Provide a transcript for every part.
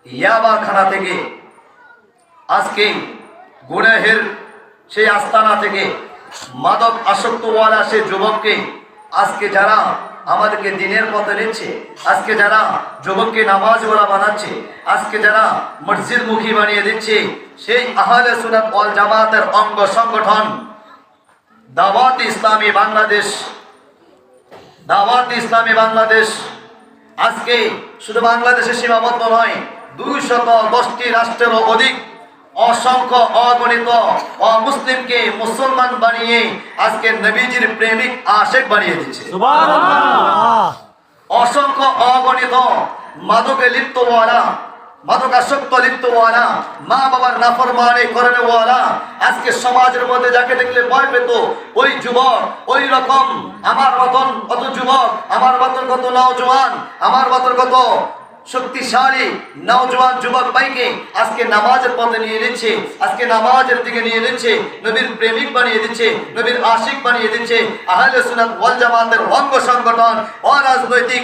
ইয়াবাখানা থেকে, আজকে গুনাহের সেই আস্তানা থেকে, মাদক আসক্তওয়ালা সেই যুবককে আজকে যারা আমাদেরকে দিনের পথে নিচ্ছে, আজকে যারা যুবককে নামাজওয়ালা বানাচ্ছে, আজকে যারা মসজিদমুখী বানিয়ে দিচ্ছে, সেই আহলে সুন্নাত ওয়াল জামাতের অঙ্গ সংগঠন দাওয়াত ইসলামী বাংলাদেশ, দাওয়াত ইসলামী বাংলাদেশ আজকে শুধু বাংলাদেশে সীমাবদ্ধ নয়, 210টি রাষ্ট্রেরও অধিক অসংখ্য অগণিত অমুসলিমকে মুসলমান বানিয়ে আজকে নবীজির প্রেমিক আশেক বানিয়ে দিচ্ছে। অসংখ্য অগণিত মাদকে লিপ্তওয়ালা, মাদকাসক্ত লিপ্তওয়ালা, মা বাবার নাফরমানি করেওয়ালা আজকে সমাজের মধ্যে যাকে দেখলে ভয় পেত ওই যুবক, ওই রকম আমার মতন কত যুবক, আমার মতন কত নওজওয়ান, আমার মতন কত শক্তিশালী নওজওয়ান যুবক ভাইকে আজকে নামাজের পথে নিয়ে নিচ্ছে, আজকে নামাজের দিকে নিয়ে নিচ্ছে, নবীর প্রেমিক বানিয়ে দিচ্ছে, নবীর আশিক বানিয়ে দিচ্ছে। আহলে সুন্নাত ওয়াল জামাতের অঙ্গ সংগঠন, অরাজনৈতিক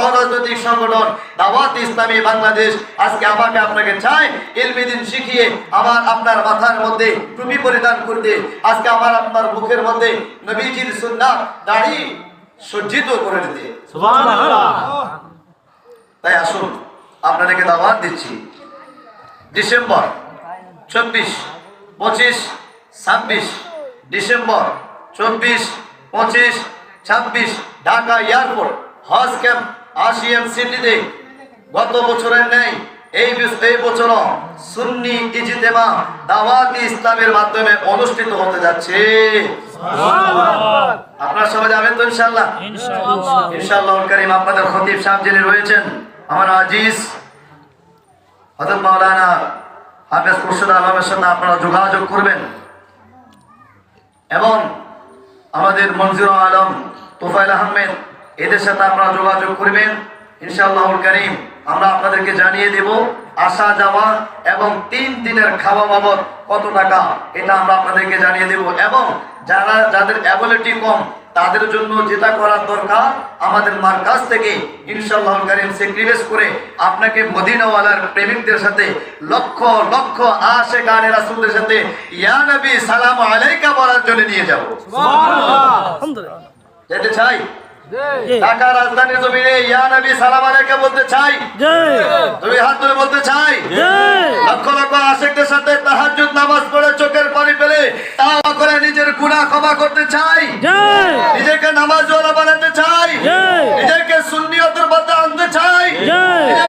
অরাজনৈতিক সংগঠন দাওয়াত ইসলামী বাংলাদেশ আজকে আমাকে আপনাকে চায় ইলমি দ্বীন শিখিয়ে আমার আপনার মাথার মধ্যে টুপি পরিধান করতে, আজকে আমার আপনার মুখের মধ্যে নবীজির সুন্নাত দাড়ি সজ্জিত করে দিতে। সুবহানাল্লাহ। তাই আসুন আপনাদেরকে দাওয়াত দিচ্ছি, ডিসেম্বর 24, 25, 26 ডিসেম্বর 24, 25, 26 ঢাকা এয়ারপোর্ট হজ ক্যাম্প আসিয়ান সিটিতে গত বছরের ন্যায় এই বছরও সুন্নি ইজতেমা দাওয়াত ইসলামের মাধ্যমে অনুষ্ঠিত হতে যাচ্ছে। আপনারা সবাই যাবেন তো ইনশাআল্লাহ? ইনশাআল্লাহ কারীম। আপনাদের খতিব সাহেব যিনি রয়েছেন আমার আজিজ হযরত মাওলানা হাফেজ খুরশিদ আলমের সাথে আপনারা যোগাযোগ করবেন এবং আমাদের মনজির আলম, তোফায়েল আহমেদ এদের সাথে আপনারা যোগাযোগ করবেন ইনশাআল্লাহুল কারীম। আমরা আপনাদেরকে জানিয়ে দেব আসা যাওয়া এবং 3 দিনের খাওয়া বাবদ কত টাকা, এটা আমরা আপনাদেরকে জানিয়ে দেব এবং যাদের অ্যাবিলিটি কম তাদের জন্য যেটা করার দরকার আমাদের মার্কাজ থেকে ইনশাআল্লাহুল কারীম স্যাক্রিফাইস করে আপনাকে মদিনাওয়ালার প্রেমিকদের সাথে লক্ষ লক্ষ আশিকানে রাসূলদের সাথে ইয়া নবী সালাম আলাইকা বলার জন্য নিয়ে যাব। সুবহানাল্লাহ। আলহামদুলিল্লাহ। যেতে চাই ঢাকা রাজধানীর জমিনে ইয়া নবী সালাম আলাইকা বলতে চাই, তুমি হাত ধরে বলতে চাই, লক্ষ লক্ষ আশিকদের সাথে তাহাজ্জুদ নামাজ পড়ে চোখের পানি ফেলে তাওবা করে নিজের গুনাহ ক্ষমা করতে চাই, নিজেকে নামাজ